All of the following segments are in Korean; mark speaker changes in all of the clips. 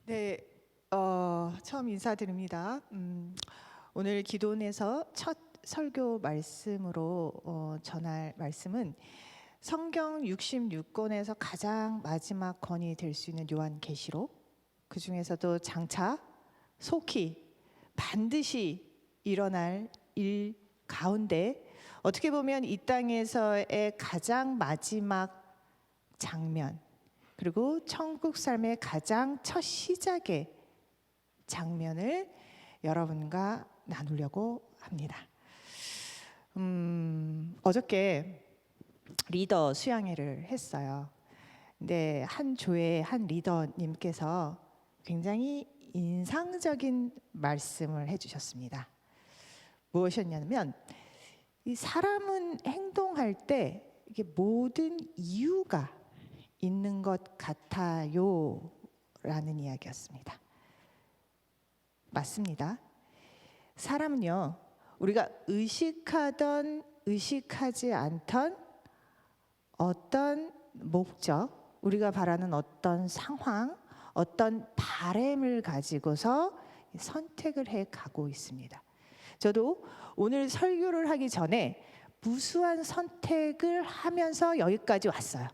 Speaker 1: 네, 처음 인사드립니다. 오늘 기도원에서 첫 설교 말씀으로 전할 말씀은 성경 66권에서 가장 마지막 권이 될 수 있는 요한계시록, 그 중에서도 장차 속히 반드시 일어날 일 가운데 어떻게 보면 이 땅에서의 가장 마지막 장면, 그리고 천국 삶의 가장 첫 시작의 장면을 여러분과 나누려고 합니다. 어저께 리더 수양회를 했어요. 근데 한 조의 한 리더님께서 굉장히 인상적인 말씀을 해주셨습니다. 무엇이었냐면, 이 사람은 행동할 때 이게 모든 이유가 있는 것 같아요 라는 이야기였습니다. 맞습니다. 사람은요, 우리가 의식하던 의식하지 않던 어떤 목적, 우리가 바라는 어떤 상황, 어떤 바램을 가지고서 선택을 해 가고 있습니다. 저도 오늘 설교를 하기 전에 무수한 선택을 하면서 여기까지 왔어요.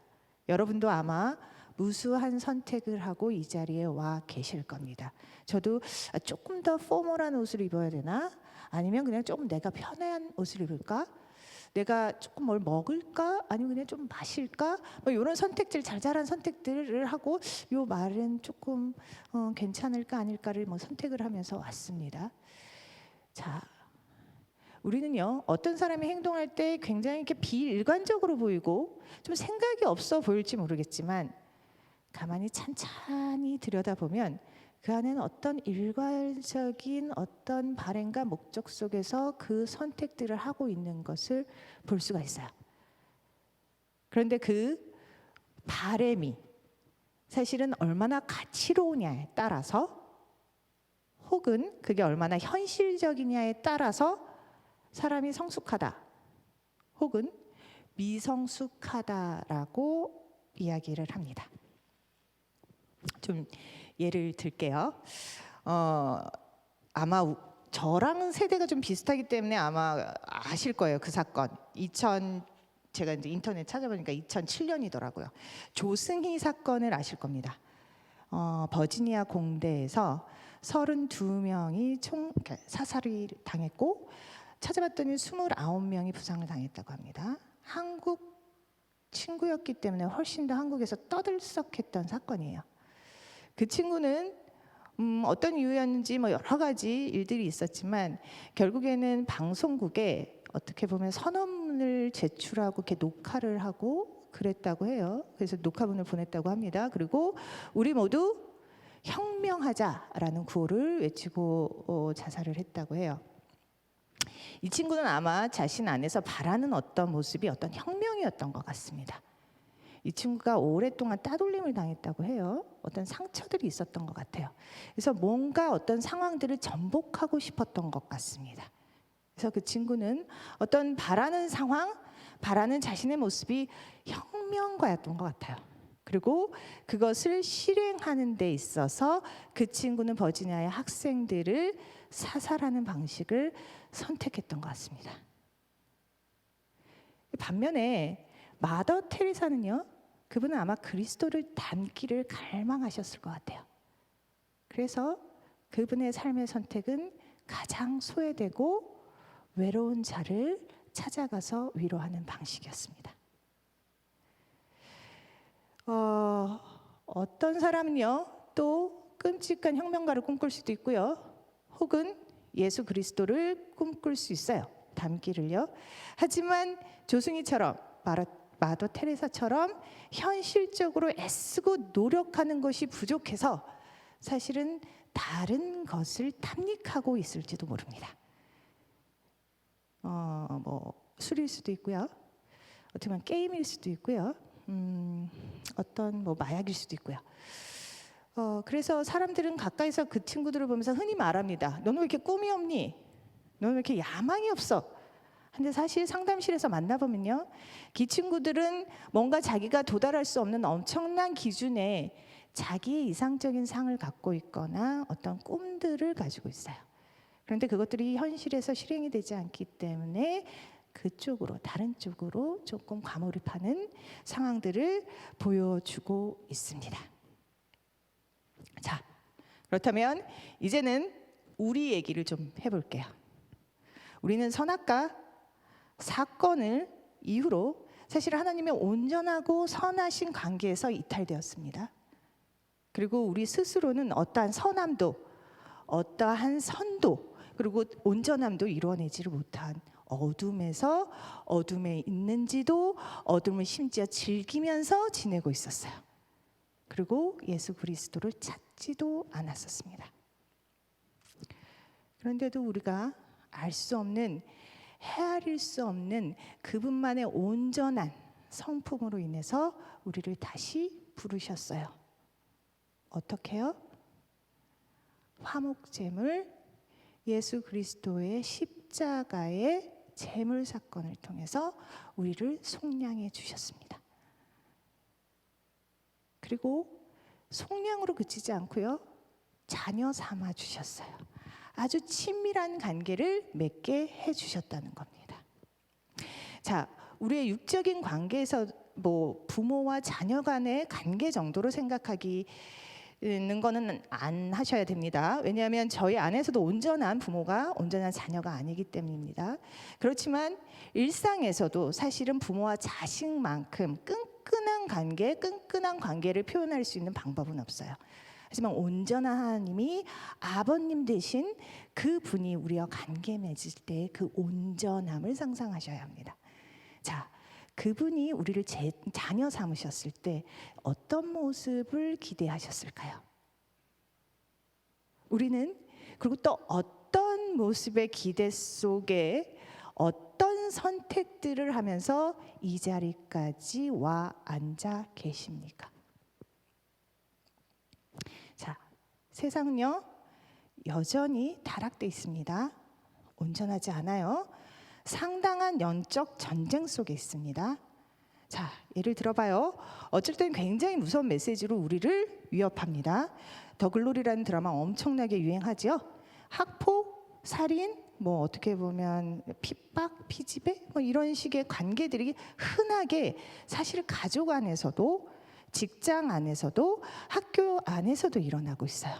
Speaker 1: 여러분도 아마 무수한 선택을 하고 이 자리에 와 계실 겁니다. 저도 조금 더 포멀한 옷을 입어야 되나? 아니면 그냥 조금 내가 편한 옷을 입을까? 내가 조금 뭘 먹을까? 아니면 그냥 좀 마실까? 뭐 이런 선택들, 자잘한 선택들을 하고 요 말은 조금 괜찮을까 아닐까를 선택을 하면서 왔습니다. 자, 우리는요, 어떤 사람이 행동할 때 굉장히 이렇게 비일관적으로 보이고 좀 생각이 없어 보일지 모르겠지만 가만히 찬찬히 들여다보면 그 안에는 어떤 일괄적인 어떤 바램과 목적 속에서 그 선택들을 하고 있는 것을 볼 수가 있어요. 그런데 그 바램이 사실은 얼마나 가치로우냐에 따라서, 혹은 그게 얼마나 현실적이냐에 따라서 사람이 성숙하다 혹은 미성숙하다라고 이야기를 합니다. 좀 예를 들게요. 아마 저랑 세대가 좀 비슷하기 때문에 아마 아실 거예요. 그 사건. 제가 이제 인터넷 찾아보니까 2007년이더라고요. 조승희 사건을 아실 겁니다. 버지니아 공대에서 32명이 총 사살을 당했고, 찾아봤더니 29명이 부상을 당했다고 합니다. 한국 친구였기 때문에 훨씬 더 한국에서 떠들썩했던 사건이에요. 그 친구는 어떤 이유였는지 여러 가지 일들이 있었지만 결국에는 방송국에 어떻게 보면 선언문을 제출하고 이렇게 녹화를 하고 그랬다고 해요. 그래서 녹화문을 보냈다고 합니다. 그리고 우리 모두 혁명하자라는 구호를 외치고 자살을 했다고 해요. 이 친구는 아마 자신 안에서 바라는 어떤 모습이 어떤 혁명이었던 것 같습니다. 이 친구가 오랫동안 따돌림을 당했다고 해요. 어떤 상처들이 있었던 것 같아요. 그래서 뭔가 어떤 상황들을 전복하고 싶었던 것 같습니다. 그래서 그 친구는 어떤 바라는 상황, 바라는 자신의 모습이 혁명가였던 것 같아요. 그리고 그것을 실행하는 데 있어서 그 친구는 버지니아의 학생들을 사살하는 방식을 선택했던 것 같습니다. 반면에 마더 테레사는요, 그분은 아마 그리스도를 닮기를 갈망하셨을 것 같아요. 그래서 그분의 삶의 선택은 가장 소외되고 외로운 자를 찾아가서 위로하는 방식이었습니다. 어떤 사람은요, 또 끔찍한 혁명가를 꿈꿀 수도 있고요, 혹은 예수 그리스도를 꿈꿀 수 있어요. 닮기를요. 하지만 조승희처럼 마더 테레사처럼 현실적으로 애쓰고 노력하는 것이 부족해서 사실은 다른 것을 탐닉하고 있을지도 모릅니다. 술일 수도 있고요, 어떻게 보면 게임일 수도 있고요, 어떤 마약일 수도 있고요. 그래서 사람들은 가까이서 그 친구들을 보면서 흔히 말합니다. 너는 왜 이렇게 꿈이 없니? 너는 왜 이렇게 야망이 없어? 근데 사실 상담실에서 만나보면요, 이 친구들은 뭔가 자기가 도달할 수 없는 엄청난 기준에 자기의 이상적인 상을 갖고 있거나 어떤 꿈들을 가지고 있어요. 그런데 그것들이 현실에서 실행이 되지 않기 때문에 그쪽으로, 다른 쪽으로 조금 과몰입하는 상황들을 보여주고 있습니다. 자, 그렇다면 이제는 우리 얘기를 좀 해볼게요. 우리는 선악과 사건을 이후로 사실 하나님의 온전하고 선하신 관계에서 이탈되었습니다. 그리고 우리 스스로는 어떠한 선함도, 어떠한 선도, 그리고 온전함도 이루어내지를 못한 어둠에서 어둠에 있는지도 어둠을 심지어 즐기면서 지내고 있었어요. 그리고 예수 그리스도를 찾지도 않았었습니다. 그런데도 우리가 알 수 없는, 헤아릴 수 없는 그분만의 온전한 성품으로 인해서 우리를 다시 부르셨어요. 어떻게요? 화목제물, 예수 그리스도의 십자가의 제물 사건을 통해서 우리를 속량해 주셨습니다. 그리고 속량으로 그치지 않고요, 자녀 삼아 주셨어요. 아주 친밀한 관계를 맺게 해주셨다는 겁니다. 자, 우리의 육적인 관계에서 부모와 자녀 간의 관계 정도로 생각하기는 거는 안 하셔야 됩니다. 왜냐하면 저희 안에서도 온전한 부모가 온전한 자녀가 아니기 때문입니다. 그렇지만 일상에서도 사실은 부모와 자식만큼 끈끈한 관계를 표현할 수 있는 방법은 없어요. 하지만 온전한 하나님이 아버님 되신 그분이 우리와 관계 맺을 때 그 온전함을 상상하셔야 합니다. 자, 그분이 우리를 자녀 삼으셨을 때 어떤 모습을 기대하셨을까요? 우리는 그리고 또 어떤 모습의 기대 속에 어떤 선택들을 하면서 이 자리까지 와 앉아 계십니까? 자, 세상은요 여전히 타락돼 있습니다. 온전하지 않아요. 상당한 영적 전쟁 속에 있습니다. 자, 예를 들어봐요. 어쩔 땐 굉장히 무서운 메시지로 우리를 위협합니다. 더 글로리라는 드라마 엄청나게 유행하죠. 학폭, 살인, 어떻게 보면 핍박, 피지배 이런 식의 관계들이 흔하게 사실 가족 안에서도, 직장 안에서도, 학교 안에서도 일어나고 있어요.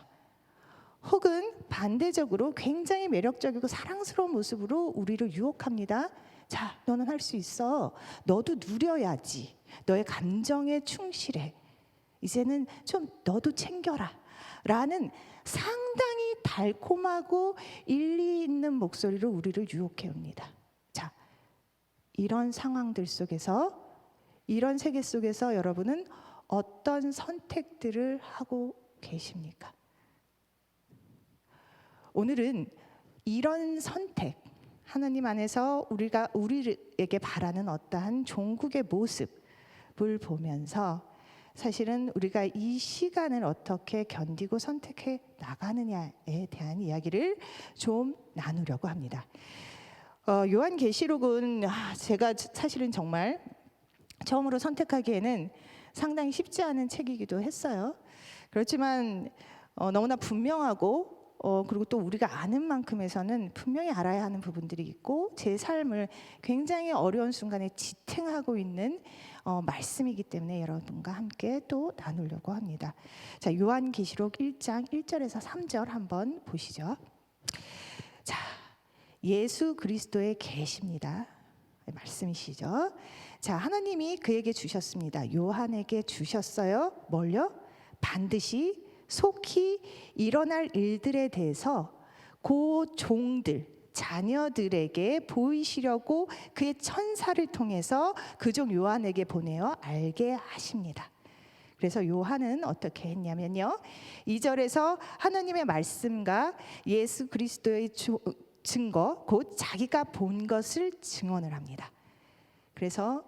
Speaker 1: 혹은 반대적으로 굉장히 매력적이고 사랑스러운 모습으로 우리를 유혹합니다. 자, 너는 할 수 있어. 너도 누려야지. 너의 감정에 충실해. 이제는 좀 너도 챙겨라. 라는 상당히 달콤하고 일리 있는 목소리로 우리를 유혹해 옵니다. 자, 이런 상황들 속에서, 이런 세계 속에서 여러분은 어떤 선택들을 하고 계십니까? 오늘은 이런 선택, 하나님 안에서 우리가 우리에게 바라는 어떠한 종국의 모습을 보면서 사실은 우리가 이 시간을 어떻게 견디고 선택해 나가느냐에 대한 이야기를 좀 나누려고 합니다. 요한계시록은 제가 사실은 정말 처음으로 선택하기에는 상당히 쉽지 않은 책이기도 했어요. 그렇지만 너무나 분명하고 그리고 또 우리가 아는 만큼에서는 분명히 알아야 하는 부분들이 있고 제 삶을 굉장히 어려운 순간에 지탱하고 있는 말씀이기 때문에 여러분과 함께 또 나누려고 합니다. 자, 요한계시록 1장 1절에서 3절 한번 보시죠. 자, 예수 그리스도의 계십니다. 말씀이시죠. 자, 하나님이 그에게 주셨습니다. 요한에게 주셨어요. 뭘요? 반드시 속히 일어날 일들에 대해서 그 종들, 자녀들에게 보이시려고 그의 천사를 통해서 그 종 요한에게 보내어 알게 하십니다. 그래서 요한은 어떻게 했냐면요, 2절에서 하나님의 말씀과 예수 그리스도의 증거, 곧 자기가 본 것을 증언을 합니다. 그래서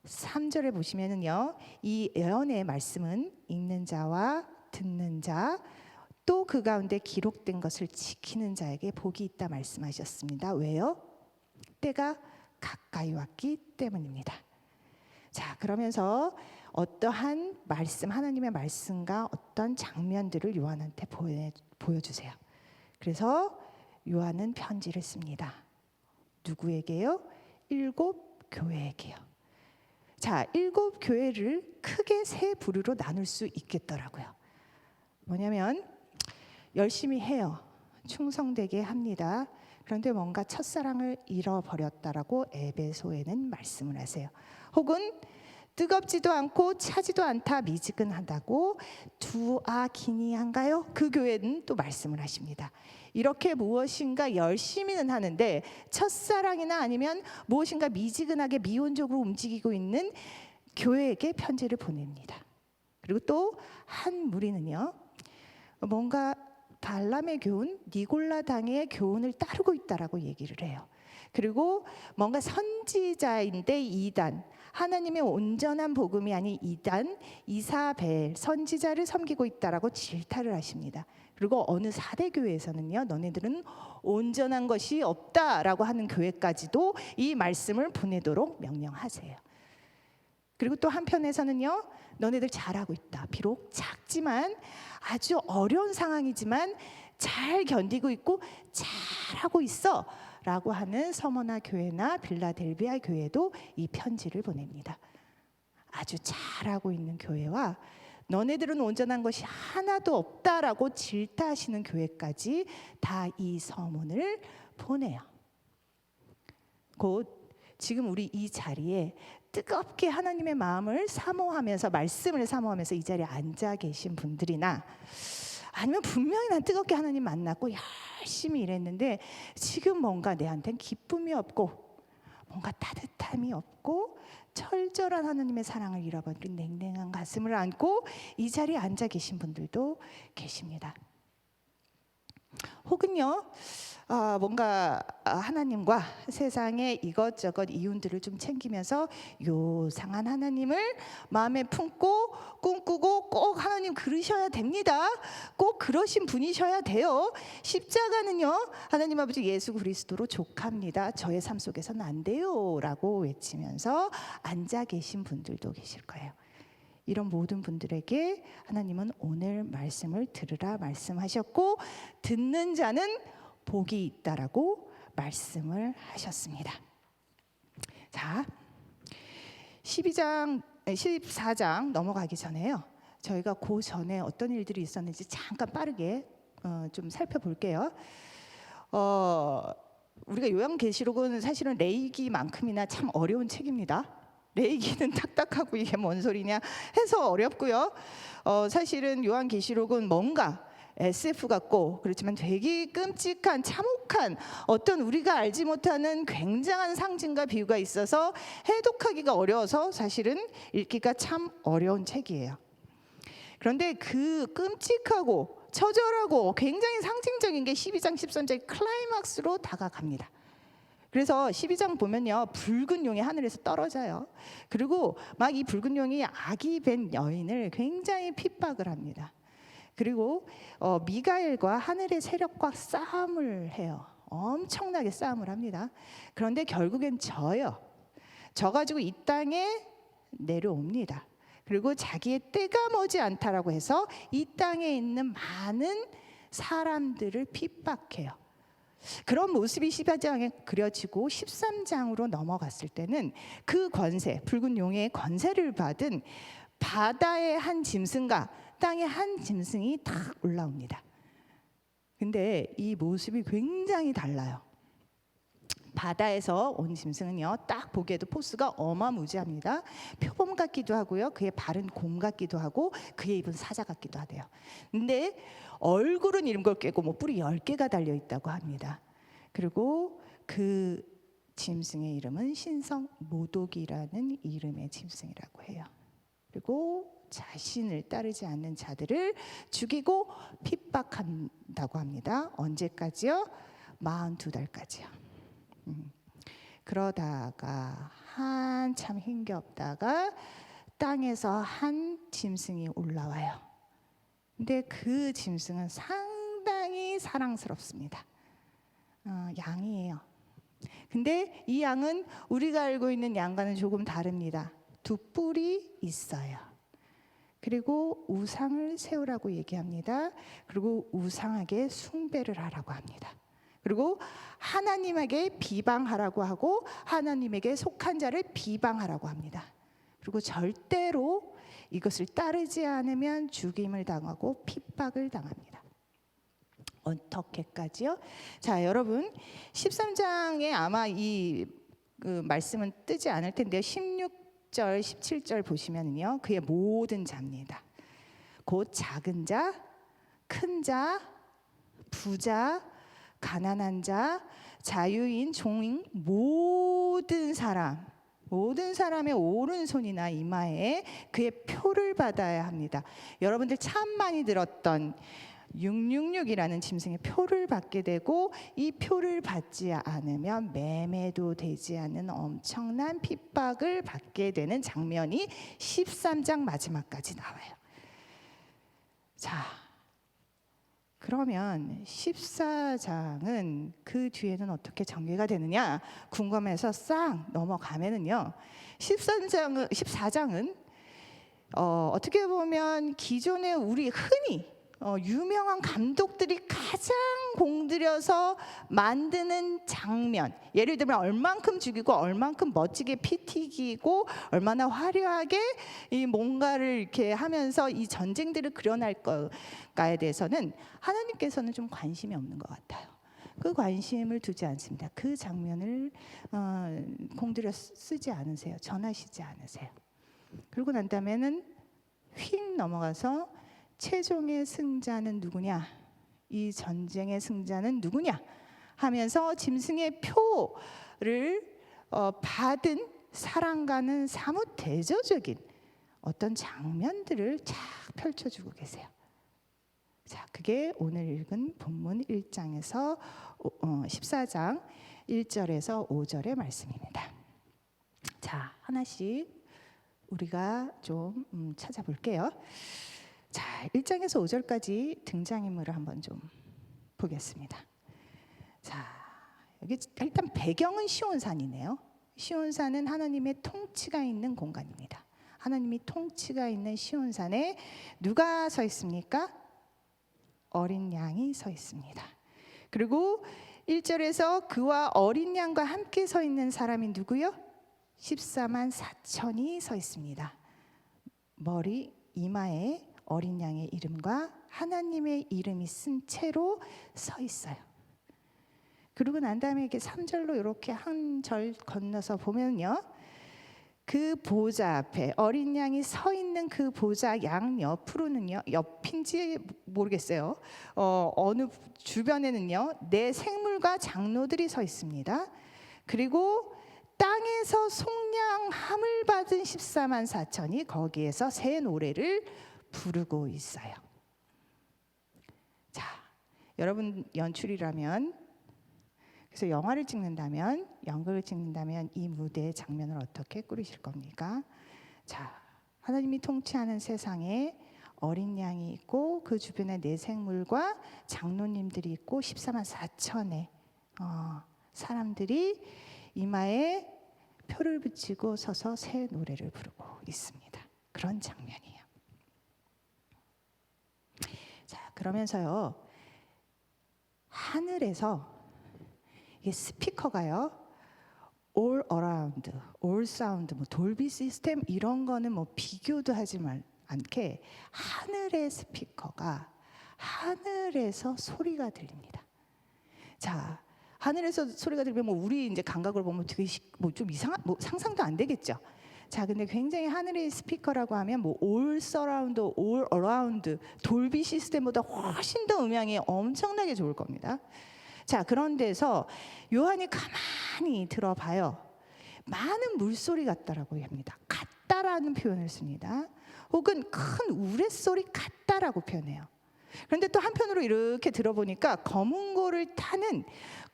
Speaker 1: 3절에 보시면은요, 이 예언의 말씀은 읽는 자와 듣는 자, 또 그 가운데 기록된 것을 지키는 자에게 복이 있다 말씀하셨습니다. 왜요? 때가 가까이 왔기 때문입니다. 자, 그러면서 어떠한 말씀, 하나님의 말씀과 어떤 장면들을 요한한테 보여주세요. 그래서 요한은 편지를 씁니다. 누구에게요? 7 교회에게요. 자, 7 교회를 크게 3 부류로 나눌 수 있겠더라고요. 뭐냐면 열심히 해요. 충성되게 합니다. 그런데 뭔가 첫사랑을 잃어버렸다라고 에베소에는 말씀을 하세요. 혹은 뜨겁지도 않고 차지도 않다, 미지근하다고 두아기니한가요? 그 교회는 또 말씀을 하십니다. 이렇게 무엇인가 열심히는 하는데 첫사랑이나 아니면 무엇인가 미지근하게 미온적으로 움직이고 있는 교회에게 편지를 보냅니다. 그리고 또 한 무리는요, 뭔가 발람의 교훈, 니골라 당의 교훈을 따르고 있다라고 얘기를 해요. 그리고 뭔가 선지자인데 이단, 하나님의 온전한 복음이 아닌 이단, 이사벨 선지자를 섬기고 있다라고 질타를 하십니다. 그리고 어느 4대 교회에서는요, 너네들은 온전한 것이 없다라고 하는 교회까지도 이 말씀을 보내도록 명령하세요. 그리고 또 한편에서는요, 너네들 잘하고 있다. 비록 작지만 아주 어려운 상황이지만 잘 견디고 있고 잘하고 있어 라고 하는 서머나 교회나 빌라델비아 교회도 이 편지를 보냅니다. 아주 잘하고 있는 교회와 너네들은 온전한 것이 하나도 없다라고 질타하시는 교회까지 다 이 서문을 보내요. 곧 지금 우리 이 자리에 뜨겁게 하나님의 마음을 사모하면서, 말씀을 사모하면서 이 자리에 앉아 계신 분들이나, 아니면 분명히 난 뜨겁게 하나님 만났고 열심히 일했는데 지금 뭔가 내한테는 기쁨이 없고 뭔가 따뜻함이 없고 철저한 하나님의 사랑을 잃어버린 냉랭한 가슴을 안고 이 자리에 앉아 계신 분들도 계십니다. 혹은요, 뭔가 하나님과 세상의 이것저것 이윤들을 좀 챙기면서 요상한 하나님을 마음에 품고 꿈꾸고 꼭 하나님 그러셔야 됩니다. 꼭 그러신 분이셔야 돼요. 십자가는요, 하나님 아버지 예수 그리스도로 족합니다. 저의 삶 속에서는 안 돼요 라고 외치면서 앉아 계신 분들도 계실 거예요. 이런 모든 분들에게 하나님은 오늘 말씀을 들으라 말씀하셨고, 듣는 자는 복이 있다라고 말씀을 하셨습니다. 자, 14장 넘어가기 전에요, 저희가 그 전에 어떤 일들이 있었는지 잠깐 빠르게 좀 살펴볼게요. 우리가 요한계시록은 사실은 레위기만큼이나 참 어려운 책입니다. 레위기는 딱딱하고 이게 뭔 소리냐 해서 어렵고요. 사실은 요한계시록은 뭔가 SF 같고 그렇지만 되게 끔찍한 참혹한 어떤 우리가 알지 못하는 굉장한 상징과 비유가 있어서 해독하기가 어려워서 사실은 읽기가 참 어려운 책이에요. 그런데 그 끔찍하고 처절하고 굉장히 상징적인 게 12장 13절 클라이막스로 다가갑니다. 그래서 12장 보면요, 붉은 용이 하늘에서 떨어져요. 그리고 막 이 붉은 용이 아기 된 여인을 굉장히 핍박을 합니다. 그리고 미가엘과 하늘의 세력과 싸움을 해요. 엄청나게 싸움을 합니다. 그런데 결국엔 져요. 져가지고 이 땅에 내려옵니다. 그리고 자기의 때가 머지 않다라고 해서 이 땅에 있는 많은 사람들을 핍박해요. 그런 모습이 12장에 그려지고 13장으로 넘어갔을 때는 그 권세, 붉은 용의 권세를 받은 바다의 한 짐승과 땅의 한 짐승이 딱 올라옵니다. 근데 이 모습이 굉장히 달라요. 바다에서 온 짐승은요, 딱 보기에도 포스가 어마무지합니다. 표범 같기도 하고요, 그의 발은 곰 같기도 하고 그의 입은 사자 같기도 하대요. 근데 얼굴은 7개고 뭐 뿔이 10개가 달려 있다고 합니다. 그리고 그 짐승의 이름은 신성 모독이라는 이름의 짐승이라고 해요. 그리고 자신을 따르지 않는 자들을 죽이고 핍박한다고 합니다. 언제까지요? 42달까지요. 그러다가 한참 힘겹다가 땅에서 한 짐승이 올라와요. 근데 그 짐승은 상당히 사랑스럽습니다. 양이에요. 근데 이 양은 우리가 알고 있는 양과는 조금 다릅니다. 두 뿔이 있어요. 그리고 우상을 세우라고 얘기합니다. 그리고 우상에게 숭배를 하라고 합니다. 그리고 하나님에게 비방하라고 하고 하나님에게 속한 자를 비방하라고 합니다. 그리고 절대로 이것을 따르지 않으면 죽임을 당하고 핍박을 당합니다. 어떻게까지요? 자, 여러분 13장에 아마 이 말씀은 뜨지 않을 텐데요. 16절, 17절 보시면요, 그의 모든 자입니다. 곧 작은 자, 큰 자, 부자, 가난한 자, 자유인, 종인, 모든 사람의 오른손이나 이마에 그의 표를 받아야 합니다. 여러분들 참 많이 들었던 666이라는 짐승의 표를 받게 되고, 이 표를 받지 않으면 매매도 되지 않는 엄청난 핍박을 받게 되는 장면이 13장 마지막까지 나와요. 자, 그러면 14장은 그 뒤에는 어떻게 전개가 되느냐 궁금해서 싹 넘어가면은요, 14장은 어떻게 보면 기존에 우리 흔히 유명한 감독들이 가장 공들여서 만드는 장면, 예를 들면 얼만큼 죽이고 얼만큼 멋지게 피 튀기고 얼마나 화려하게 이 뭔가를 이렇게 하면서 이 전쟁들을 그려낼 것까에 대해서는 하나님께서는 좀 관심이 없는 것 같아요. 그 관심을 두지 않습니다. 그 장면을 공들여 쓰지 않으세요. 전하시지 않으세요. 그러고 난 다음에는 휙 넘어가서 최종의 승자는 누구냐, 이 전쟁의 승자는 누구냐 하면서 짐승의 표를 받은 사랑과는 사뭇 대조적인 어떤 장면들을 쫙 펼쳐주고 계세요. 자, 그게 오늘 읽은 본문 1장에서 14장 1절에서 5절의 말씀입니다. 자, 하나씩 우리가 좀 찾아볼게요. 자, 1장에서 5절까지 등장인물을 한번 좀 보겠습니다. 자, 여기 일단 배경은 시온산이네요. 시온산은 하나님의 통치가 있는 공간입니다. 하나님이 통치가 있는 시온산에 누가 서 있습니까? 어린 양이 서 있습니다. 그리고 1절에서 그와 어린 양과 함께 서 있는 사람이 누구요? 14만 4천이 서 있습니다. 머리 이마에 어린 양의 이름과 하나님의 이름이 쓴 채로 서 있어요. 그리고 난 다음에 이렇게 3절로 이렇게 한 절 건너서 보면요, 그 보좌 앞에 어린 양이 서 있는 그 보좌 양 옆으로는요, 옆인지 모르겠어요. 어느 주변에는요, 네 생물과 장로들이 서 있습니다. 그리고 땅에서 속량함을 받은 14만 4천이 거기에서 새 노래를 부르고 있어요. 자, 여러분 연출이라면, 그래서 영화를 찍는다면, 연극을 찍는다면 이 무대의 장면을 어떻게 꾸리실 겁니까? 자, 하나님이 통치하는 세상에 어린 양이 있고 그 주변에 네 생물과 장로님들이 있고 14만 4천의 사람들이 이마에 표를 붙이고 서서 새 노래를 부르고 있습니다. 그런 장면이에요. 자, 그러면서요, 하늘에서 이게 스피커가요, all around, all sound, 뭐 돌비 시스템 이런 거는 뭐 비교도 하지 않게 하늘의 스피커가 하늘에서 소리가 들립니다. 자, 하늘에서 소리가 들리면 뭐 우리 이제 감각으로 보면 되게 뭐 좀 이상한, 뭐 상상도 안 되겠죠. 자, 근데 굉장히 하늘의 스피커라고 하면 뭐 all surround, all around, 돌비 시스템보다 훨씬 더 음향이 엄청나게 좋을 겁니다. 자, 그런 데서 요한이 가만히 들어봐요. 많은 물소리 같다라고 합니다. 같다라는 표현을 씁니다. 혹은 큰 우레소리 같다라고 표현해요. 그런데 또 한편으로 이렇게 들어보니까 검은 고를 타는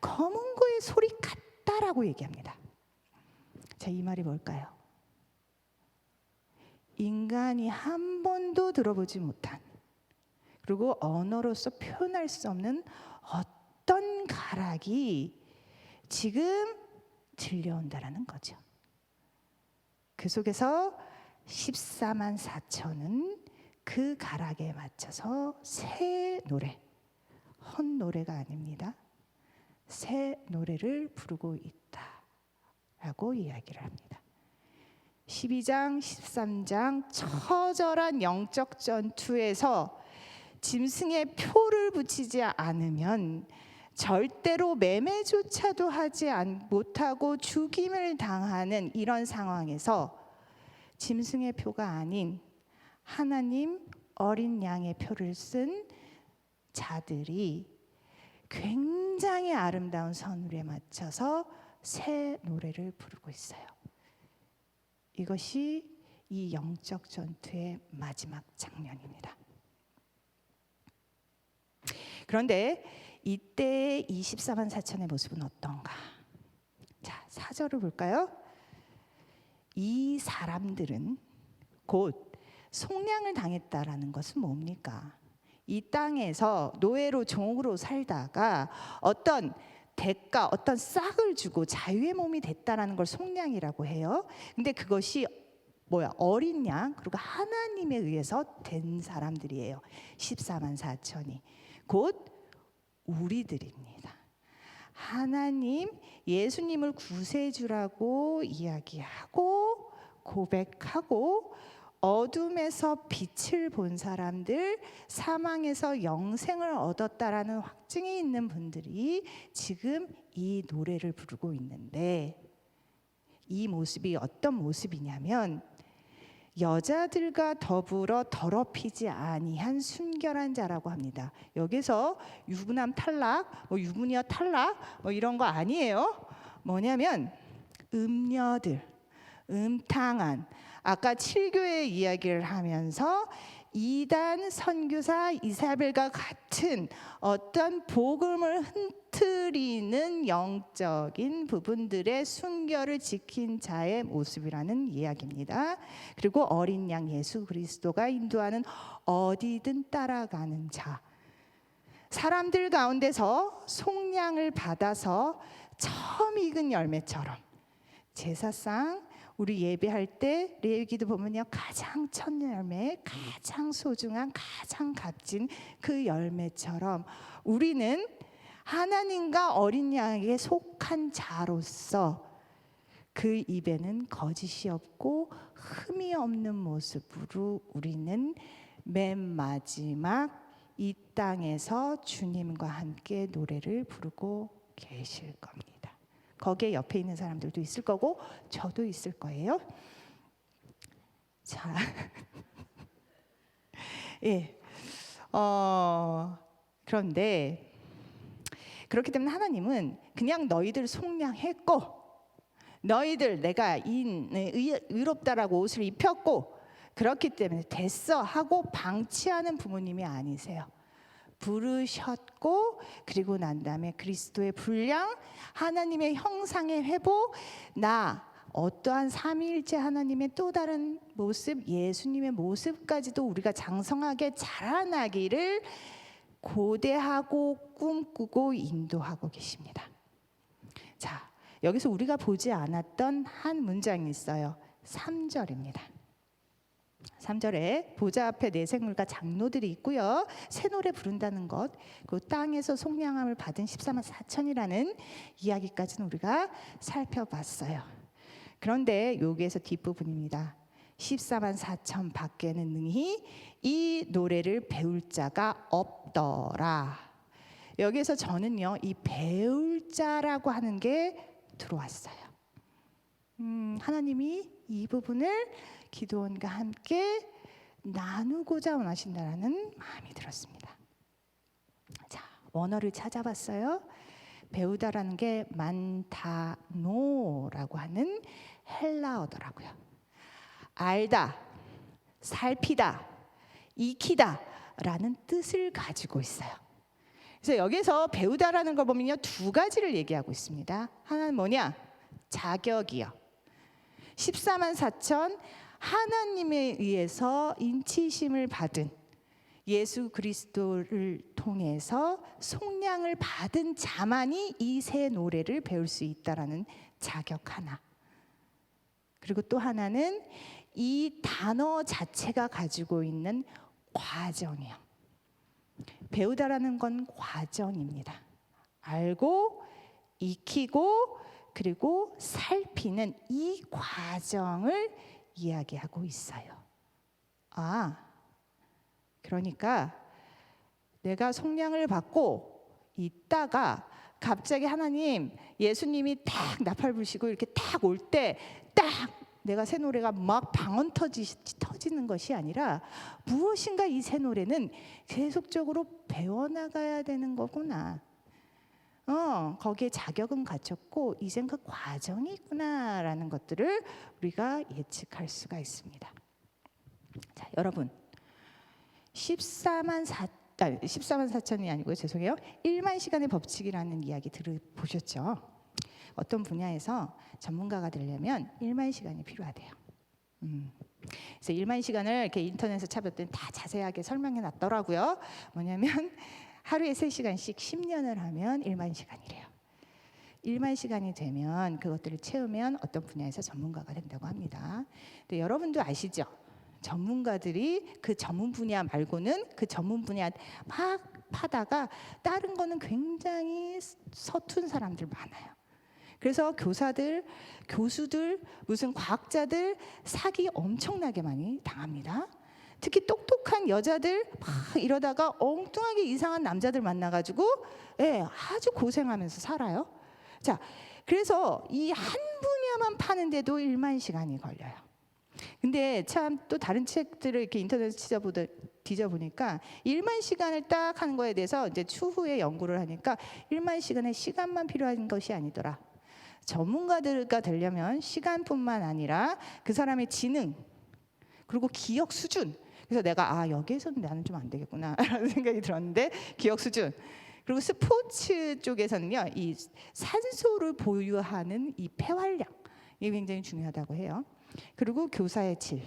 Speaker 1: 검은 고의 소리 같다라고 얘기합니다. 자, 이 말이 뭘까요? 인간이 한 번도 들어보지 못한, 그리고 언어로서 표현할 수 없는 어떤 가락이 지금 들려온다라는 거죠. 그 속에서 14만 4천은 그 가락에 맞춰서 새 노래, 헛 노래가 아닙니다. 새 노래를 부르고 있다라고 이야기를 합니다. 12장, 13장 처절한 영적 전투에서 짐승의 표를 붙이지 않으면 절대로 매매조차도 하지 못하고 죽임을 당하는 이런 상황에서 짐승의 표가 아닌 하나님 어린 양의 표를 쓴 자들이 굉장히 아름다운 선율에 맞춰서 새 노래를 부르고 있어요. 이것이 이 영적 전투의 마지막 장면입니다. 그런데 이때의 24만 4천의 모습은 어떤가? 자, 4절을 볼까요? 이 사람들은 곧 속량을 당했다라는 것은 뭡니까? 이 땅에서 노예로 종으로 살다가 어떤 대가, 어떤 싹을 주고 자유의 몸이 됐다라는 걸 속량이라고 해요. 근데 그것이 어린 양, 그리고 하나님에 의해서 된 사람들이에요. 14만 4천이 곧 우리들입니다. 하나님, 예수님을 구세주라고 이야기하고 고백하고 어둠에서 빛을 본 사람들, 사망에서 영생을 얻었다라는 확증이 있는 분들이 지금 이 노래를 부르고 있는데, 이 모습이 어떤 모습이냐면 여자들과 더불어 더럽히지 아니한 순결한 자라고 합니다. 여기서 유부남 탈락, 유부녀 탈락 이런 거 아니에요. 뭐냐면 음녀들, 음탕한, 아까 7교의 이야기를 하면서 이단 선교사 이사벨과 같은 어떤 복음을 흐트리는 영적인 부분들의 순결을 지킨 자의 모습이라는 이야기입니다. 그리고 어린 양 예수 그리스도가 인도하는 어디든 따라가는 자, 사람들 가운데서 속량을 받아서 처음 익은 열매처럼 제사상 우리 예배할 때 레위기도 보면요, 가장 첫 열매, 가장 소중한, 가장 값진 그 열매처럼 우리는 하나님과 어린 양에게 속한 자로서 그 입에는 거짓이 없고 흠이 없는 모습으로 우리는 맨 마지막 이 땅에서 주님과 함께 노래를 부르고 계실 겁니다. 거기에 옆에 있는 사람들도 있을 거고 저도 있을 거예요. 자, 예, 그런데 그렇기 때문에 하나님은 그냥 너희들 속량했고, 너희들 내가 의롭다라고 옷을 입혔고, 그렇기 때문에 됐어 하고 방치하는 부모님이 아니세요. 부르셨고, 그리고 난 다음에 그리스도의 분량, 하나님의 형상의 회복, 나 어떠한 삼위일체 하나님의 또 다른 모습, 예수님의 모습까지도 우리가 장성하게 자라나기를 고대하고 꿈꾸고 인도하고 계십니다. 자, 여기서 우리가 보지 않았던 한 문장이 있어요. 3절입니다. 3절에 보좌 앞에 내 생물과 장로들이 있고요, 새 노래 부른다는 것, 그 땅에서 속량함을 받은 14만 4천이라는 이야기까지는 우리가 살펴봤어요. 그런데 여기에서 뒷부분입니다. 14만 4천 밖에는 능히 이 노래를 배울 자가 없더라. 여기에서 저는요, 이 배울 자라고 하는 게 들어왔어요. 하나님이 이 부분을 기도원과 함께 나누고자 원하신다라는 마음이 들었습니다. 자, 원어를 찾아봤어요. 배우다라는 게 만다노라고 하는 헬라어더라고요. 알다, 살피다, 익히다라는 뜻을 가지고 있어요. 그래서 여기서 배우다라는 걸 보면요, 두 가지를 얘기하고 있습니다. 하나는 뭐냐? 자격이요. 14만 4천 하나님에 의해서 인치심을 받은, 예수 그리스도를 통해서 속량을 받은 자만이 이 새 노래를 배울 수 있다라는 자격 하나. 그리고 또 하나는 이 단어 자체가 가지고 있는 과정이에요. 배우다라는 건 과정입니다. 알고 익히고 그리고 살피는 이 과정을 이야기하고 있어요. 그러니까 내가 속량을 받고 있다가 갑자기 하나님, 예수님이 딱 나팔 부시고 이렇게 딱 올 때 딱 내가 새 노래가 막 방언 터지는 것이 아니라 무엇인가 이 새 노래는 계속적으로 배워나가야 되는 거구나. 거기에 자격은 갖췄고 이젠 그 과정이 있구나라는 것들을 우리가 예측할 수가 있습니다. 자, 여러분 14만 4천이 아니고요. 죄송해요. 1만 시간의 법칙이라는 이야기 들어보셨죠? 어떤 분야에서 전문가가 되려면 1만 시간이 필요하대요. 그래서 1만 시간을 이렇게 인터넷에 찾아봤더니 다 자세하게 설명해 놨더라고요. 뭐냐면 하루에 3시간씩 10년을 하면 1만 시간이래요. 1만 시간이 되면 그것들을 채우면 어떤 분야에서 전문가가 된다고 합니다. 근데 여러분도 아시죠? 전문가들이 그 전문 분야 말고는 그 전문 분야 막 파다가 다른 거는 굉장히 서툰 사람들 많아요. 그래서 교사들, 교수들, 무슨 과학자들 사기 엄청나게 많이 당합니다. 특히 똑똑한 여자들 막 이러다가 엉뚱하게 이상한 남자들 만나가지고 아주 고생하면서 살아요. 자, 그래서 이 한 분야만 파는데도 1만 시간이 걸려요. 근데 참 또 다른 책들을 이렇게 인터넷에 뒤져보니까 1만 시간을 딱 하는 거에 대해서 이제 추후에 연구를 하니까 1만 시간의 시간만 필요한 것이 아니더라. 전문가들가 되려면 시간뿐만 아니라 그 사람의 지능 그리고 기억 수준. 그래서 내가 여기에서는 나는 좀 안 되겠구나 라는 생각이 들었는데 기억 수준. 그리고 스포츠 쪽에서는요, 이 산소를 보유하는 이 폐활량 이게 굉장히 중요하다고 해요. 그리고 교사의 질,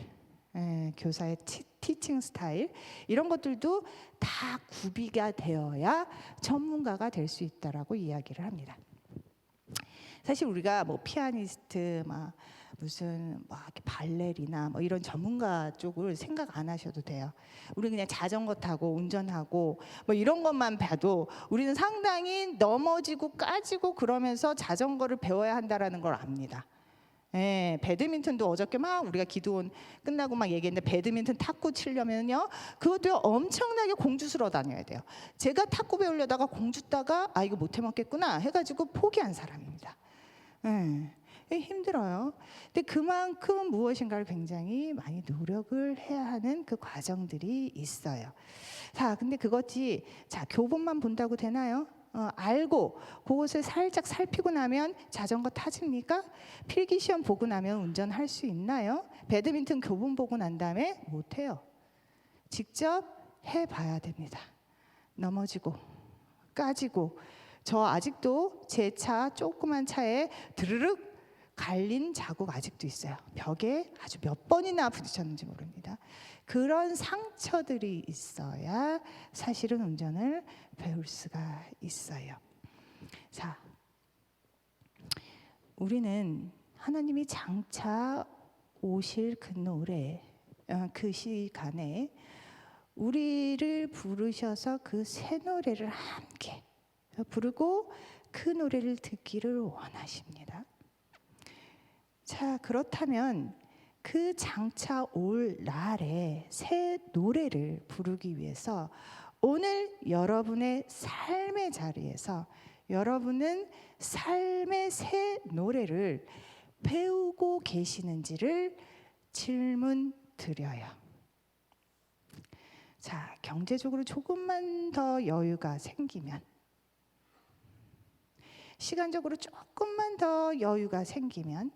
Speaker 1: 교사의 티칭 스타일 이런 것들도 다 구비가 되어야 전문가가 될 수 있다라고 이야기를 합니다. 사실 우리가 뭐 피아니스트, 무슨 발레리나 이런 전문가 쪽을 생각 안 하셔도 돼요. 우리 그냥 자전거 타고 운전하고 이런 것만 봐도 우리는 상당히 넘어지고 까지고 그러면서 자전거를 배워야 한다라는 걸 압니다. 배드민턴도 어저께 우리가 기도원 끝나고 얘기했는데 배드민턴 탁구 치려면요 그것도 엄청나게 공주 쓰러 다녀야 돼요. 제가 탁구 배우려다가 공주 따가 이거 못 해먹겠구나 해가지고 포기한 사람입니다. 힘들어요. 근데 그만큼 무엇인가를 굉장히 많이 노력을 해야 하는 그 과정들이 있어요. 자, 근데 그것이 교본만 본다고 되나요? 알고 그것을 살짝 살피고 나면 자전거 타집니까? 필기시험 보고 나면 운전할 수 있나요? 배드민턴 교본 보고 난 다음에 못해요. 직접 해봐야 됩니다. 넘어지고 까지고 저 아직도 제 차 조그만 차에 드르륵 갈린 자국 아직도 있어요. 벽에 아주 몇 번이나 부딪혔는지 모릅니다. 그런 상처들이 있어야 사실은 운전을 배울 수가 있어요. 자, 우리는 하나님이 장차 오실 그 노래, 그 시간에 우리를 부르셔서 그 새 노래를 함께 부르고 그 노래를 듣기를 원하십니다. 자, 그렇다면 그 장차 올 날에 새 노래를 부르기 위해서 오늘 여러분의 삶의 자리에서 여러분은 삶의 새 노래를 배우고 계시는지를 질문 드려요. 자, 경제적으로 조금만 더 여유가 생기면, 시간적으로 조금만 더 여유가 생기면,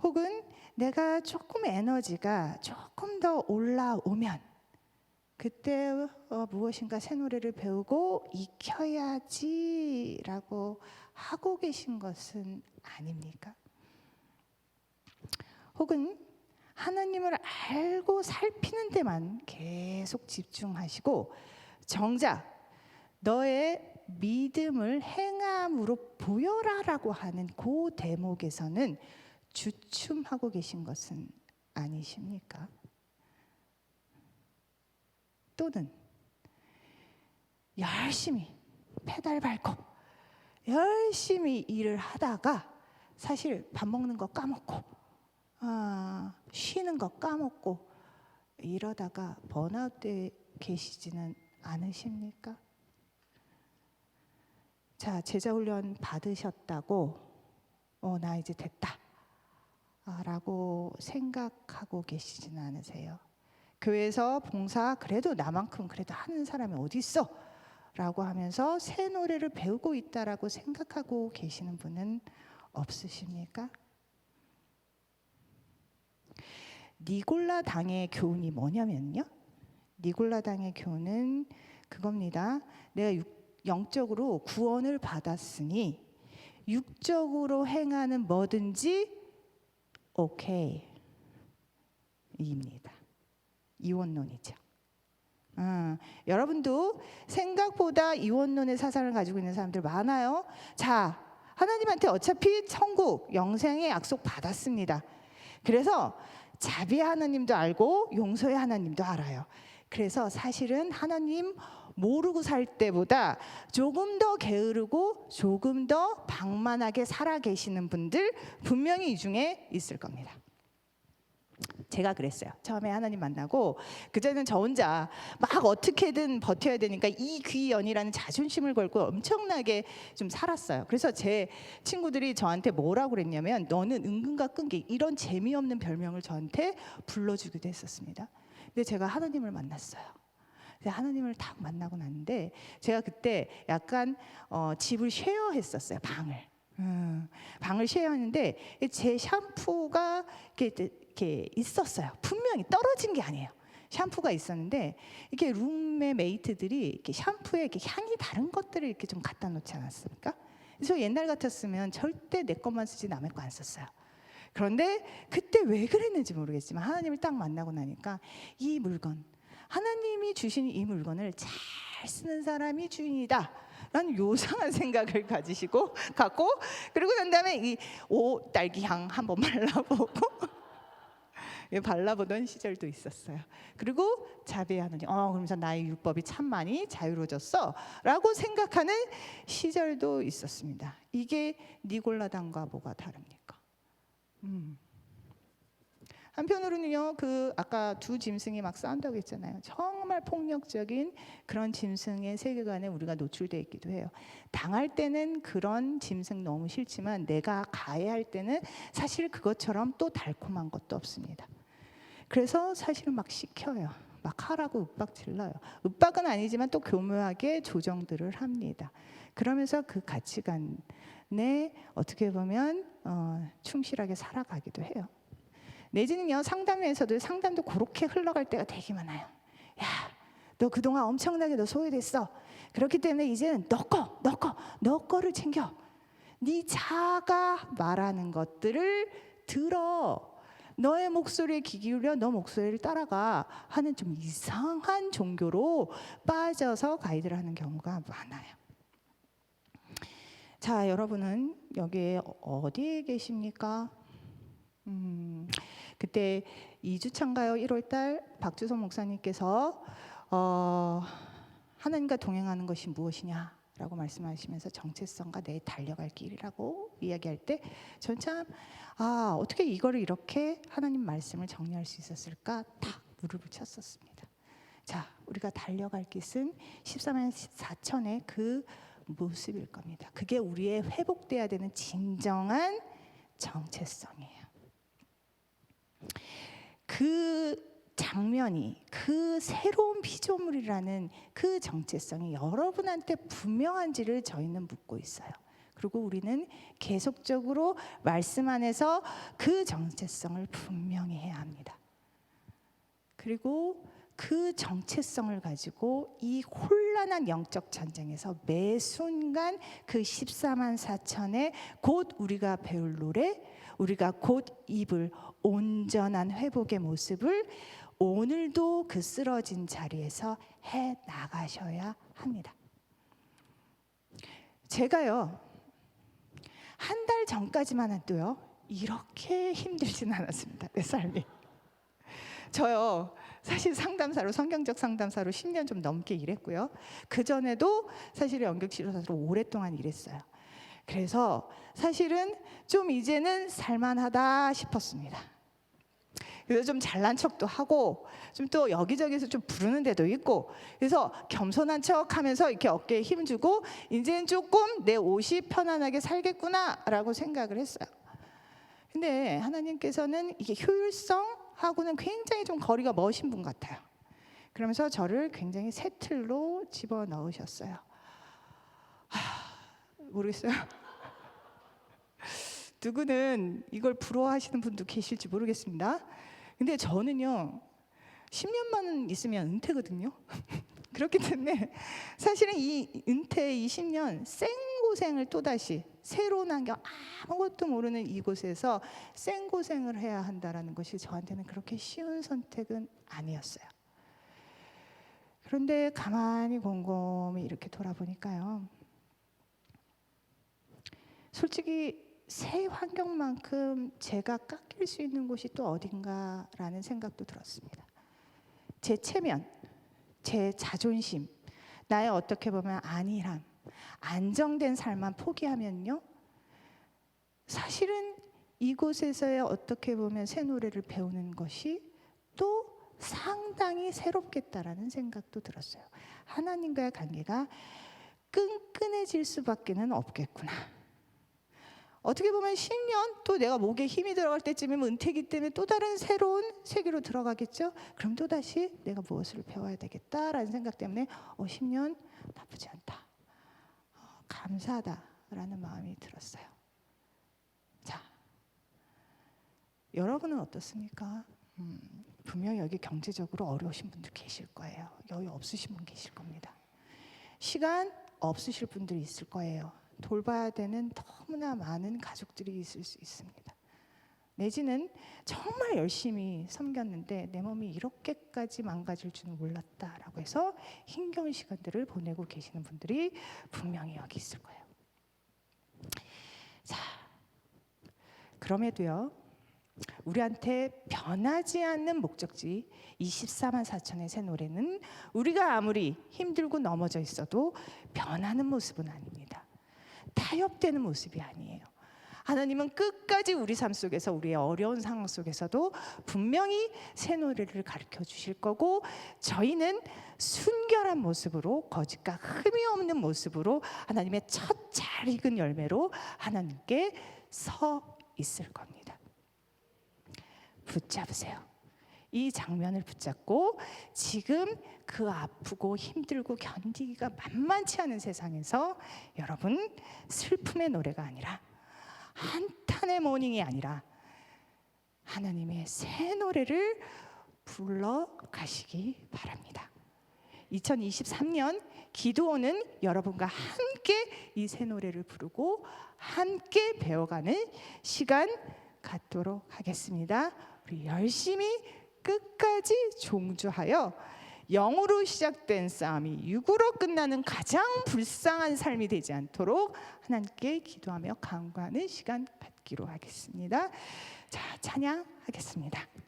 Speaker 1: 혹은 내가 조금 에너지가 조금 더 올라오면 그때 무엇인가 새 노래를 배우고 익혀야지라고 하고 계신 것은 아닙니까? 혹은 하나님을 알고 살피는 데만 계속 집중하시고 정작 너의 믿음을 행함으로 보여라라고 하는 그 대목에서는 주춤하고 계신 것은 아니십니까? 또는 열심히 페달 밟고 열심히 일을 하다가 사실 밥 먹는 거 까먹고 쉬는 거 까먹고 이러다가 번아웃돼 계시지는 않으십니까? 자, 제자훈련 받으셨다고 나 이제 됐다 라고 생각하고 계시지는 않으세요? 교회에서 봉사 그래도 나만큼 그래도 하는 사람이 어디 있어? 라고 하면서 새 노래를 배우고 있다라고 생각하고 계시는 분은 없으십니까? 니골라 당의 교훈이 뭐냐면요, 니골라 당의 교훈은 그겁니다. 내가 영적으로 구원을 받았으니 육적으로 행하는 뭐든지 오케이 입니다. 이원론이죠. 여러분도 생각보다 이원론의 사상을 가지고 있는 사람들 많아요. 자, 하나님한테 어차피 천국 영생의 약속 받았습니다. 그래서 자비의 하나님도 알고 용서의 하나님도 알아요. 그래서 사실은 하나님 모르고 살 때보다 조금 더 게으르고 조금 더 방만하게 살아 계시는 분들 분명히 이 중에 있을 겁니다. 제가 그랬어요. 처음에 하나님 만나고 그전에는 저 혼자 막 어떻게든 버텨야 되니까 이귀연이라는 자존심을 걸고 엄청나게 좀 살았어요. 그래서 제 친구들이 저한테 뭐라고 그랬냐면 너는 은근과 끈기 이런 재미없는 별명을 저한테 불러주기도 했었습니다. 근데 제가 하나님을 만났어요. 하나님을 딱 만나고 났는데 제가 그때 약간 집을 쉐어했었어요. 방을 쉐어하는데 제 샴푸가 이렇게 있었어요. 분명히 떨어진 게 아니에요. 샴푸가 있었는데 이렇게 룸메 메이트들이 이렇게 샴푸에 이렇게 향이 다른 것들을 이렇게 좀 갖다 놓지 않았습니까? 그래서 옛날 같았으면 절대 내 것만 쓰지 남의 거 안 썼어요. 그런데 그때 왜 그랬는지 모르겠지만 하나님을 딱 만나고 나니까 이 물건, 하나님이 주신 이 물건을 잘 쓰는 사람이 주인이다 라는 요상한 생각을 갖고 그리고 난 다음에 이 딸기향 한번 발라보고 발라보던 시절도 있었어요. 그리고 자비의 하나님 그러면서 나의 율법이 참 많이 자유로워졌어 라고 생각하는 시절도 있었습니다. 이게 니골라당과 뭐가 다릅니까? 한편으로는요, 그 아까 두 짐승이 막 싸운다고 했잖아요. 정말 폭력적인 그런 짐승의 세계관에 우리가 노출되어 있기도 해요. 당할 때는 그런 짐승 너무 싫지만 내가 가해할 때는 사실 그것처럼 또 달콤한 것도 없습니다. 그래서 사실은 막 시켜요. 막 하라고 윽박 질러요. 윽박은 아니지만 또 교묘하게 조정들을 합니다. 그러면서 그 가치관에 어떻게 보면 충실하게 살아가기도 해요. 내지는요, 상담도 그렇게 흘러갈 때가 되게 많아요. 야, 너 그동안 엄청나게 너 소외됐어. 그렇기 때문에 이제는 너 거를 챙겨. 네 자가 말하는 것들을 들어. 너의 목소리에 귀 기울여 너 목소리를 따라가 하는 좀 이상한 종교로 빠져서 가이드를 하는 경우가 많아요. 자, 여러분은 여기에 어디에 계십니까? 그때 2주차인가요? 1월달 박주선 목사님께서 하나님과 동행하는 것이 무엇이냐라고 말씀하시면서 정체성과 내 달려갈 길이라고 이야기할 때 전 참 어떻게 이거를 이렇게 하나님 말씀을 정리할 수 있었을까 딱 무릎을 쳤었습니다. 자, 우리가 달려갈 길은 14만 4천의 그 모습일 겁니다. 그게 우리의 회복돼야 되는 진정한 정체성이에요. 그 장면이, 그 새로운 피조물이라는 그 정체성이 여러분한테 분명한지를 저희는 묻고 있어요. 그리고 우리는 계속적으로 말씀 안에서 그 정체성을 분명히 해야 합니다. 그리고 그 정체성을 가지고 이 혼란한 영적 전쟁에서 매 순간 그 14만 4천의 곧 우리가 배울 노래, 우리가 곧 입을 온전한 회복의 모습을 오늘도 그 쓰러진 자리에서 해 나가셔야 합니다. 제가요, 한 달 전까지만 해도요, 이렇게 힘들진 않았습니다. 내 삶이. 저요, 사실 상담사로, 성경적 상담사로 10년 좀 넘게 일했고요. 그전에도 사실 연극치료사로 오랫동안 일했어요. 그래서 사실은 좀 이제는 살만하다 싶었습니다. 그래서 좀 잘난 척도 하고 좀 또 여기저기서 좀 부르는 데도 있고, 그래서 겸손한 척하면서 이렇게 어깨에 힘주고 이제는 조금 내 옷이 편안하게 살겠구나라고 생각을 했어요. 근데 하나님께서는 이게 효율성하고는 굉장히 좀 거리가 먼 분 같아요. 그러면서 저를 굉장히 새 틀로 집어넣으셨어요. 모르겠어요. 누구는 이걸 부러워하시는 분도 계실지 모르겠습니다. 근데 저는요, 10년만 있으면 은퇴거든요. 그렇기 때문에 사실은 이 은퇴 20년 생고생을 또다시 새로운 환경, 아무것도 모르는 이곳에서 생고생을 해야 한다는 것이 저한테는 그렇게 쉬운 선택은 아니었어요. 그런데 가만히 곰곰이 이렇게 돌아보니까요, 솔직히 새 환경만큼 제가 깎일 수 있는 곳이 또 어딘가라는 생각도 들었습니다. 제 체면, 제 자존심, 나의 어떻게 보면 안일함, 안정된 삶만 포기하면요, 사실은 이곳에서의 어떻게 보면 새 노래를 배우는 것이 또 상당히 새롭겠다라는 생각도 들었어요. 하나님과의 관계가 끈끈해질 수밖에는 없겠구나. 어떻게 보면 10년 또 내가 목에 힘이 들어갈 때쯤이면 은퇴기 때문에 또 다른 새로운 세계로 들어가겠죠. 그럼 또다시 내가 무엇을 배워야 되겠다라는 생각 때문에 10년 나쁘지 않다, 감사하다라는 마음이 들었어요. 자, 여러분은 어떻습니까? 분명히 여기 경제적으로 어려우신 분들 계실 거예요. 여유 없으신 분 계실 겁니다. 시간 없으실 분들이 있을 거예요. 돌봐야 되는 너무나 많은 가족들이 있을 수 있습니다. 내지는 정말 열심히 섬겼는데 내 몸이 이렇게까지 망가질 줄은 몰랐다라고 해서 힘겨운 시간들을 보내고 계시는 분들이 분명히 여기 있을 거예요. 자, 그럼에도요, 우리한테 변하지 않는 목적지 24만 4천의 새 노래는 우리가 아무리 힘들고 넘어져 있어도 변하는 모습은 아닙니다. 타협되는 모습이 아니에요. 하나님은 끝까지 우리 삶 속에서, 우리의 어려운 상황 속에서도 분명히 새 노래를 가르쳐 주실 거고, 저희는 순결한 모습으로, 거짓과 흠이 없는 모습으로 하나님의 첫 잘 익은 열매로 하나님께 서 있을 겁니다. 붙잡으세요. 이 장면을 붙잡고 지금 그 아프고 힘들고 견디기가 만만치 않은 세상에서 여러분, 슬픔의 노래가 아니라, 한탄의 모닝이 아니라 하나님의 새 노래를 불러 가시기 바랍니다. 2023년 기도원은 여러분과 함께 이 새 노래를 부르고 함께 배워가는 시간 갖도록 하겠습니다. 우리 열심히 끝까지 종주하여 영으로 시작된 싸움이 육으로 끝나는 가장 불쌍한 삶이 되지 않도록 하나님께 기도하며 간구하는 시간 갖기로 하겠습니다. 자, 찬양하겠습니다.